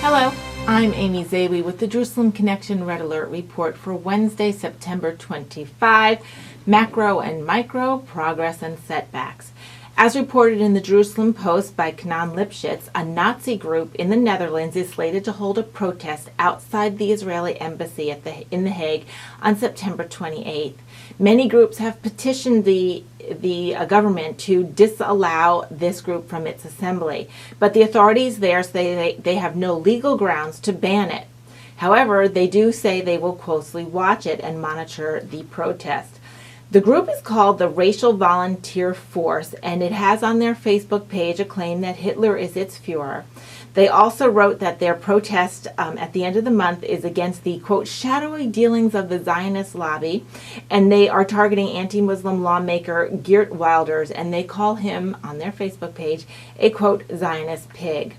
Hello, I'm Amy Zawi with the Jerusalem Connection Red Alert Report for Wednesday, September 25, Macro and Micro, Progress and Setbacks. As reported in the Jerusalem Post by Kenan Lipschitz, a Nazi group in the Netherlands is slated to hold a protest outside the Israeli embassy in The Hague on September 28th. Many groups have petitioned the government to disallow this group from its assembly, but the authorities there say they have no legal grounds to ban it. However, they do say they will closely watch it and monitor the protest. The group is called the Racial Volunteer Force, and it has on their Facebook page a claim that Hitler is its Führer. They also wrote that their protest at the end of the month is against the, quote, shadowy dealings of the Zionist lobby, and they are targeting anti-Muslim lawmaker Geert Wilders, and they call him, on their Facebook page, a, quote, Zionist pig.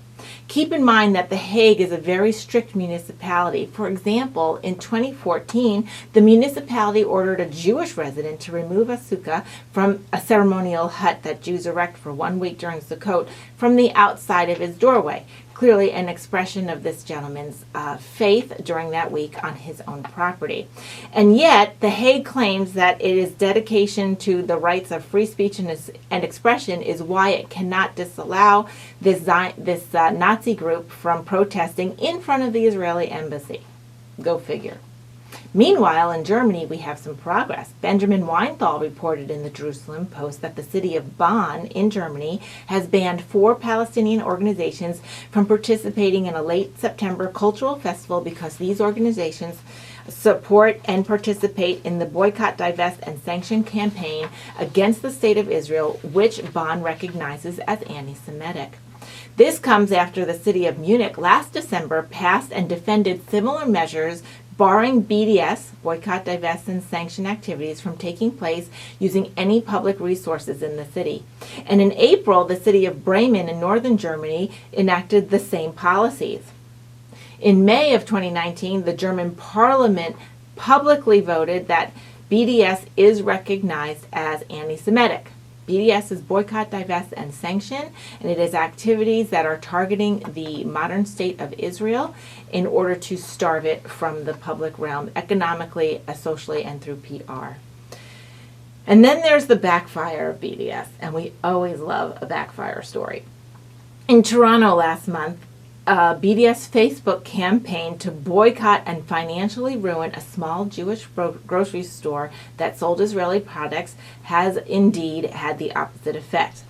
Keep in mind that The Hague is a very strict municipality. For example, in 2014, the municipality ordered a Jewish resident to remove a sukkah from a ceremonial hut that Jews erect for 1 week during Sukkot from the outside of his doorway. Clearly an expression of this gentleman's faith during that week on his own property. And yet, The Hague claims that it is dedication to the rights of free speech and expression is why it cannot disallow this Nazi group from protesting in front of the Israeli embassy. Go figure. Meanwhile, in Germany, we have some progress. Benjamin Weinthal reported in the Jerusalem Post that the city of Bonn in Germany has banned 4 Palestinian organizations from participating in a late September cultural festival because these organizations support and participate in the boycott, divest, and sanction campaign against the state of Israel, which Bonn recognizes as anti-Semitic. This comes after the city of Munich last December passed and defended similar measures barring BDS, boycott, divest, and sanction activities from taking place using any public resources in the city. And in April, the city of Bremen in northern Germany enacted the same policies. In May of 2019, the German parliament publicly voted that BDS is recognized as anti-Semitic. BDS is boycott, divest, and sanction, and it is activities that are targeting the modern state of Israel in order to starve it from the public realm economically, socially, and through PR. And then there's the backfire of BDS, and we always love a backfire story. In Toronto last month, BDS Facebook campaign to boycott and financially ruin a small Jewish grocery store that sold Israeli products has indeed had the opposite effect.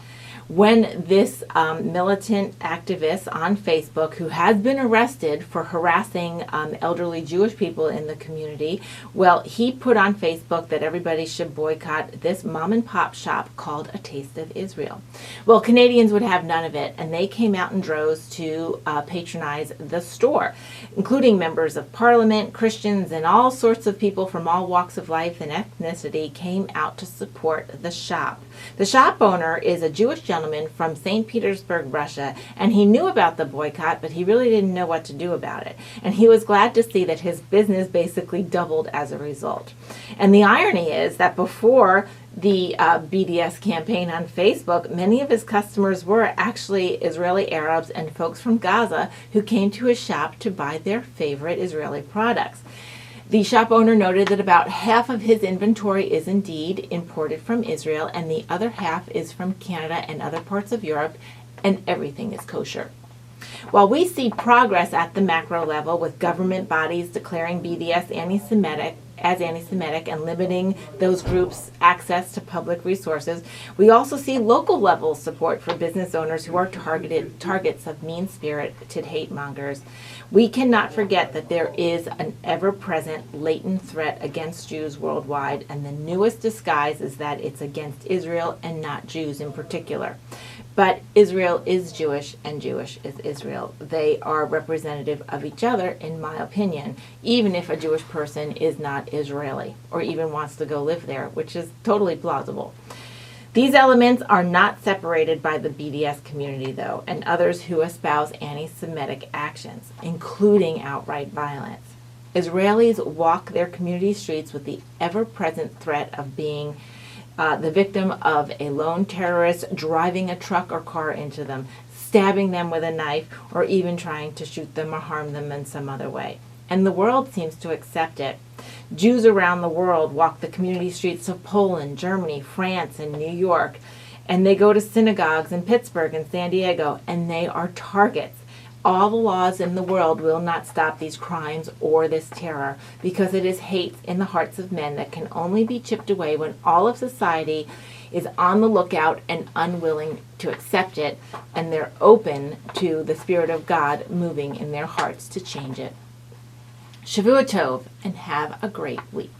When this militant activist on Facebook, who has been arrested for harassing elderly Jewish people in the community, well, he put on Facebook that everybody should boycott this mom and pop shop called A Taste of Israel. Well, Canadians would have none of it, and they came out in droves to patronize the store, including members of parliament, Christians, and all sorts of people from all walks of life and ethnicity came out to support the shop. The shop owner is a Jewish gentleman from St. Petersburg, Russia, and he knew about the boycott, but he really didn't know what to do about it. And he was glad to see that his business basically doubled as a result. And the irony is that before the BDS campaign on Facebook, many of his customers were actually Israeli Arabs and folks from Gaza who came to his shop to buy their favorite Israeli products. The shop owner noted that about half of his inventory is indeed imported from Israel, and the other half is from Canada and other parts of Europe, and everything is kosher. While we see progress at the macro level with government bodies declaring BDS anti-Semitic and limiting those groups' access to public resources, we also see local level support for business owners who are targets of mean-spirited hate mongers. We cannot forget that there is an ever-present latent threat against Jews worldwide, and the newest disguise is that it's against Israel and not Jews in particular. But Israel is Jewish and Jewish is Israel. They are representative of each other, in my opinion, even if a Jewish person is not Israeli or even wants to go live there, which is totally plausible. These elements are not separated by the BDS community, though, and others who espouse anti-Semitic actions, including outright violence. Israelis walk their community streets with the ever-present threat of being the victim of a lone terrorist driving a truck or car into them, stabbing them with a knife, or even trying to shoot them or harm them in some other way. And the world seems to accept it. Jews around the world walk the community streets of Poland, Germany, France, and New York, and they go to synagogues in Pittsburgh and San Diego, and they are targets. All the laws in the world will not stop these crimes or this terror, because it is hate in the hearts of men that can only be chipped away when all of society is on the lookout and unwilling to accept it, and they're open to the Spirit of God moving in their hearts to change it. Shavua Tov, and have a great week.